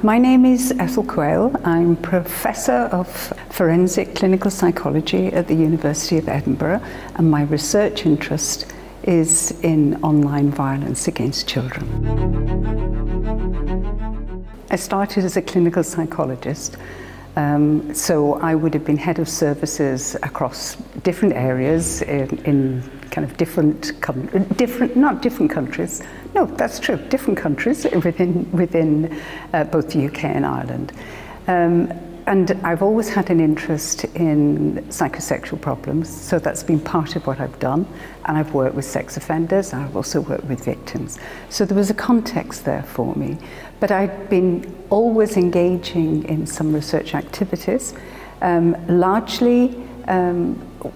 My name is Ethel Quayle. I'm Professor of Forensic Clinical Psychology at the University of Edinburgh, and my research interest is in online violence against children. I started as a clinical psychologist, so I would have been head of services across different areas in kind of different countries. No, that's true, different countries within both the UK and Ireland. And I've always had an interest in psychosexual problems, so that's been part of what I've done. And I've worked with sex offenders, and I've also worked with victims. So there was a context there for me. But I'd been always engaging in some research activities, largely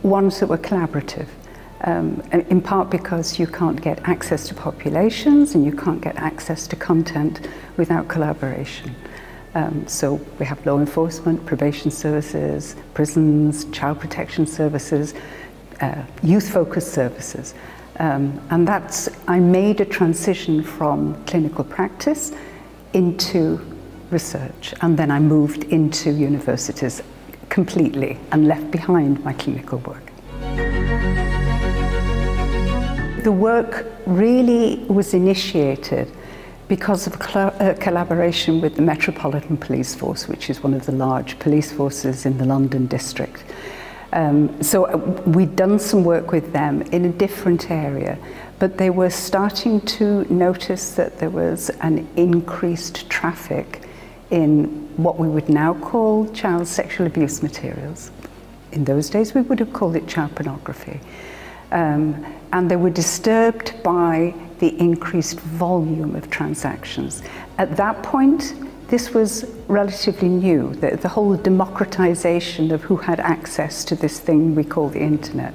ones that were collaborative. In part because you can't get access to populations and you can't get access to content without collaboration. So we have law enforcement, probation services, prisons, child protection services, youth-focused services. And I made a transition from clinical practice into research, and then I moved into universities completely and left behind my clinical work. The work really was initiated because of a collaboration with the Metropolitan Police Force, which is one of the large police forces in the London district. So we'd done some work with them in a different area, but they were starting to notice that there was an increased traffic in what we would now call child sexual abuse materials. In those days, we would have called it child pornography. And they were disturbed by the increased volume of transactions. At that point, this was relatively new. The whole democratization of who had access to this thing we call the internet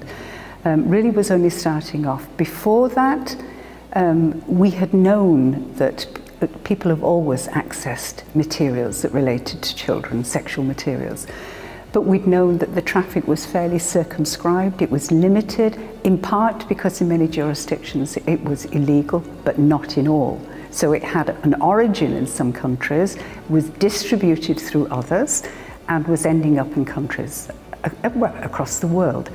really was only starting off. Before that, we had known that people have always accessed materials that related to children, sexual materials. But we'd known that the traffic was fairly circumscribed, it was limited, in part because in many jurisdictions it was illegal, but not in all. So it had an origin in some countries, was distributed through others, and was ending up in countries across the world.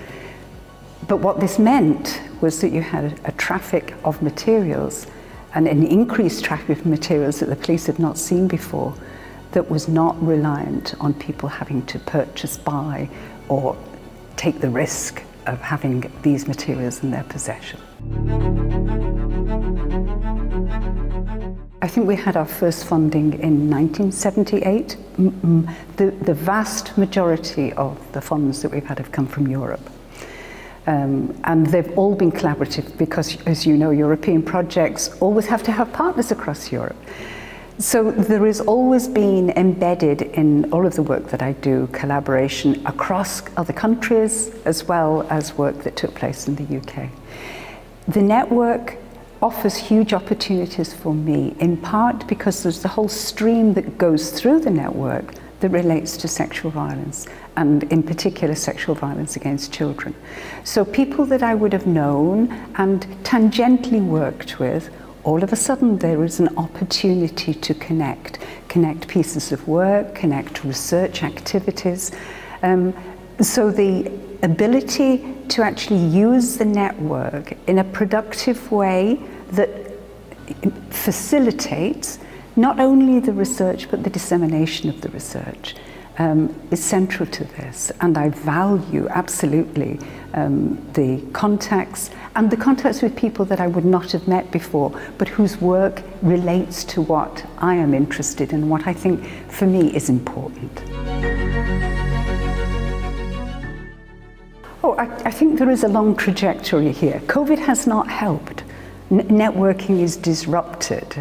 But what this meant was that you had a traffic of materials, and an increased traffic of materials that the police had not seen before, that was not reliant on people having to purchase, buy, or take the risk of having these materials in their possession. I think we had our first funding in 1978. The vast majority of the funds that we've had have come from Europe. And they've all been collaborative because, as you know, European projects always have to have partners across Europe. So there has always been embedded in all of the work that I do collaboration across other countries as well as work that took place in the UK. The network offers huge opportunities for me, in part because there's the whole stream that goes through the network that relates to sexual violence, and in particular sexual violence against children. So people that I would have known and tangentially worked with, all of a sudden there is an opportunity to connect pieces of work, connect research activities. So the ability to actually use the network in a productive way that facilitates not only the research but the dissemination of the research is central to this, and I value absolutely the contacts and the contacts with people that I would not have met before, but whose work relates to what I am interested in, what I think for me is important. Oh, I think there is a long trajectory here. COVID has not helped. Networking is disrupted,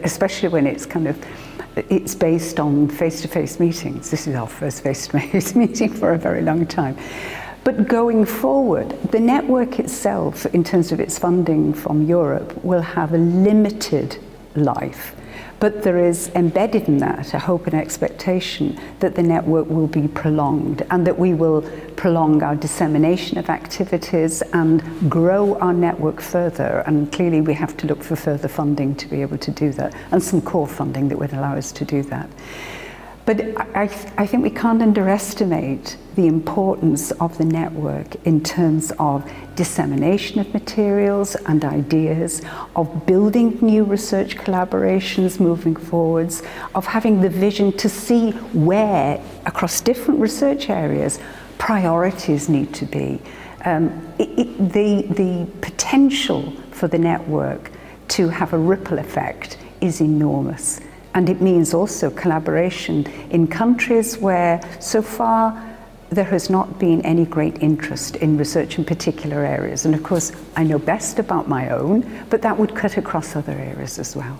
especially when it's based on face-to-face meetings. This is our first face-to-face meeting for a very long time. But going forward, the network itself, in terms of its funding from Europe, will have a limited life. But there is embedded in that a hope and expectation that the network will be prolonged and that we will prolong our dissemination of activities and grow our network further. And clearly we have to look for further funding to be able to do that, and some core funding that would allow us to do that. But I think we can't underestimate the importance of the network in terms of dissemination of materials and ideas, of building new research collaborations moving forwards, of having the vision to see where, across different research areas, priorities need to be. The potential for the network to have a ripple effect is enormous. And it means also collaboration in countries where so far there has not been any great interest in research in particular areas. And of course, I know best about my own, but that would cut across other areas as well.